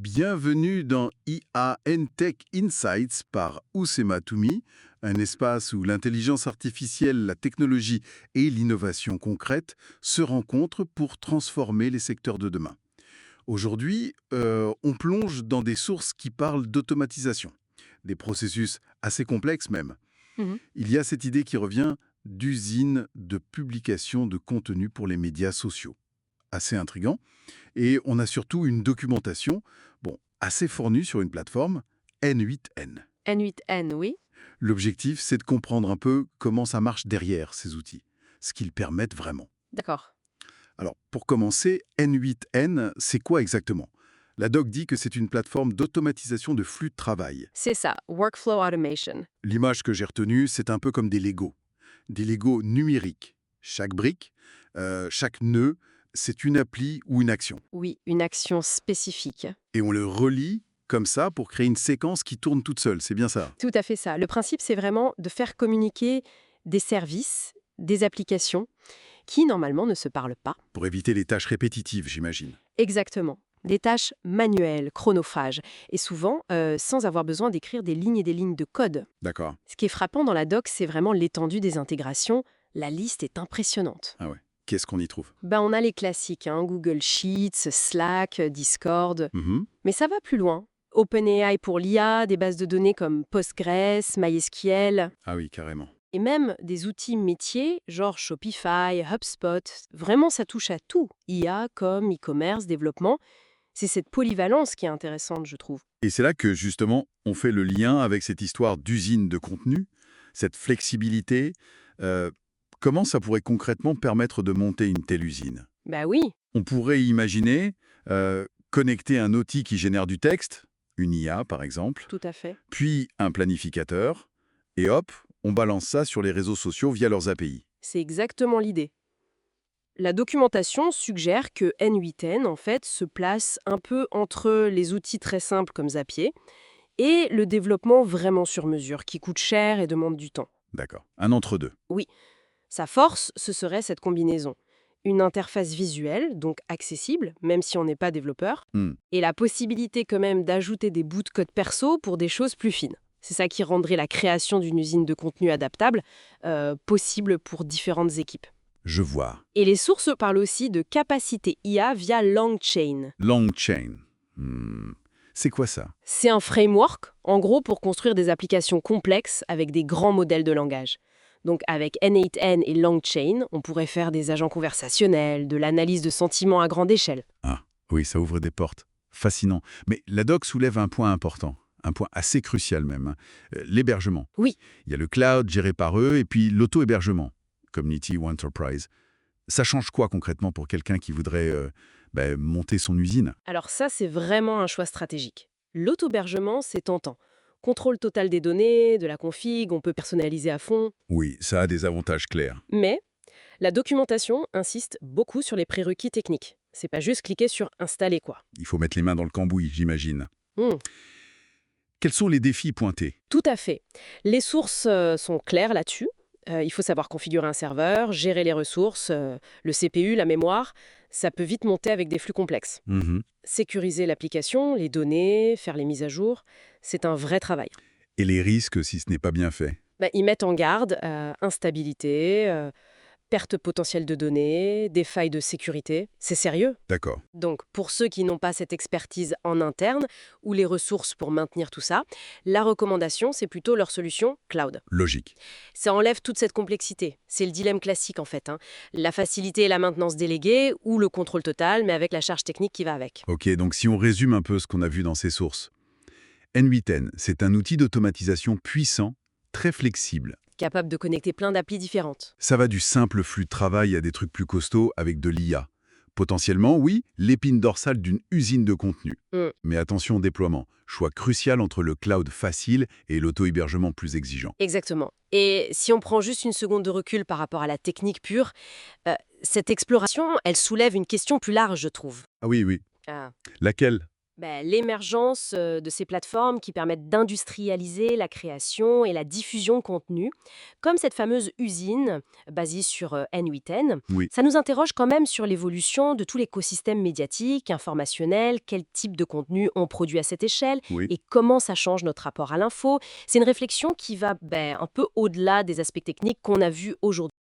Bienvenue dans IA Tech Insights par Oussema Toumi, un espace où l'intelligence artificielle, la technologie et l'innovation concrète se rencontrent pour transformer les secteurs de demain. Aujourd'hui, on plonge dans des sources qui parlent d'automatisation, des processus assez complexes même. Mhm. Il y a cette idée qui revient d'usine de publication de contenu pour les médias sociaux. Assez intriguant. Et on a surtout une documentation, assez fournie sur une plateforme, N8N. N8N, oui. L'objectif, c'est de comprendre un peu comment ça marche derrière ces outils, ce qu'ils permettent vraiment. D'accord. Alors, pour commencer, N8N, c'est quoi exactement? La doc dit que c'est une plateforme d'automatisation de flux de travail. C'est ça, Workflow Automation. L'image que j'ai retenue, c'est un peu comme des Legos. Des Legos numériques. Chaque brique, chaque nœud, c'est une appli ou une action. Oui, une action spécifique. Et on le relie comme ça pour créer une séquence qui tourne toute seule, c'est bien ça? Tout à fait ça. Le principe, c'est vraiment de faire communiquer des services, des applications, qui normalement ne se parlent pas. Pour éviter les tâches répétitives, j'imagine. Exactement. Des tâches manuelles, chronophages, et souvent sans avoir besoin d'écrire des lignes et des lignes de code. D'accord. Ce qui est frappant dans la doc, c'est vraiment l'étendue des intégrations. La liste est impressionnante. Ah ouais. Qu'est-ce qu'on y trouve? On a les classiques, Google Sheets, Slack, Discord. Mhm. Mais ça va plus loin. OpenAI pour l'IA, des bases de données comme Postgres, MySQL, Ah oui, carrément. et même des outils métiers, genre Shopify, HubSpot. Vraiment, ça touche à tout. IA, com, e-commerce, développement. C'est cette polyvalence qui est intéressante, je trouve. Et c'est là que, justement, on fait le lien avec cette histoire d'usine de contenu, cette flexibilité. Comment ça pourrait concrètement permettre de monter une telle usine? Bah oui, On pourrait imaginer connecter un outil qui génère du texte, une IA par exemple, tout à fait. puis un planificateur, et hop, on balance ça sur les réseaux sociaux via leurs API. C'est exactement l'idée. La documentation suggère que N8N, en fait, se place un peu entre les outils très simples comme Zapier et le développement vraiment sur mesure, qui coûte cher et demande du temps. D'accord. Un entre-deux. Oui, sa force, ce serait cette combinaison. Une interface visuelle, donc accessible, même si on n'est pas développeur, Hmm. et la possibilité quand même d'ajouter des bouts de code perso pour des choses plus fines. C'est ça qui rendrait la création d'une usine de contenu adaptable possible pour différentes équipes. Je vois. Et les sources parlent aussi de capacité IA via LangChain. LangChain. Hmm. C'est quoi ça? C'est un framework, en gros, pour construire des applications complexes avec des grands modèles de langage. Donc avec N8N et LangChain, on pourrait faire des agents conversationnels, de l'analyse de sentiments à grande échelle. Ah, oui, ça ouvre des portes. Fascinant. Mais la doc soulève un point important, un point assez crucial même, hein. L'hébergement. Oui. Il y a le cloud géré par eux et puis l'auto-hébergement, Community ou Enterprise. Ça change quoi concrètement pour quelqu'un qui voudrait monter son usine? Alors ça, c'est vraiment un choix stratégique. L'auto-hébergement, c'est tentant. Contrôle total des données, de la config, on peut personnaliser à fond. Oui, ça a des avantages clairs. Mais la documentation insiste beaucoup sur les prérequis techniques. C'est pas juste cliquer sur installer quoi. Il faut mettre les mains dans le cambouis, j'imagine. Hmm, Quels sont les défis pointés? tout à fait. Les sources sont claires là-dessus. Il faut savoir configurer un serveur, gérer les ressources, le CPU, la mémoire. Ça peut vite monter avec des flux complexes. Mhm. Sécuriser l'application, les données, faire les mises à jour, c'est un vrai travail. Et les risques si ce n'est pas bien fait? Ils mettent en garde instabilité, perte potentielle de données, des failles de sécurité. C'est sérieux. D'accord. Donc, pour ceux qui n'ont pas cette expertise en interne ou les ressources pour maintenir tout ça, la recommandation, c'est plutôt leur solution cloud. Logique. Ça enlève toute cette complexité. C'est le dilemme classique, en fait. La facilité et la maintenance déléguée ou le contrôle total, mais avec la charge technique qui va avec. Ok, donc si on résume un peu ce qu'on a vu dans ces sources. N8N, c'est un outil d'automatisation puissant, très flexible. Capable de connecter plein d'applis différentes. Ça va du simple flux de travail à des trucs plus costauds avec de l'IA. Potentiellement, oui, l'épine dorsale d'une usine de contenu. Mm. Mais attention au déploiement. Choix crucial entre le cloud facile et l'auto-hébergement plus exigeant. Exactement. Et si on prend juste une seconde de recul par rapport à la technique pure, cette exploration, elle soulève une question plus large, je trouve. Ah oui, oui. Ah. Laquelle? L'émergence de ces plateformes qui permettent d'industrialiser la création et la diffusion de contenu, comme cette fameuse usine basée sur N8N, Oui, ça nous interroge quand même sur l'évolution de tout l'écosystème médiatique, informationnel, quel type de contenu on produit à cette échelle oui. et comment ça change notre rapport à l'info. C'est une réflexion qui va un peu au-delà des aspects techniques qu'on a vus aujourd'hui.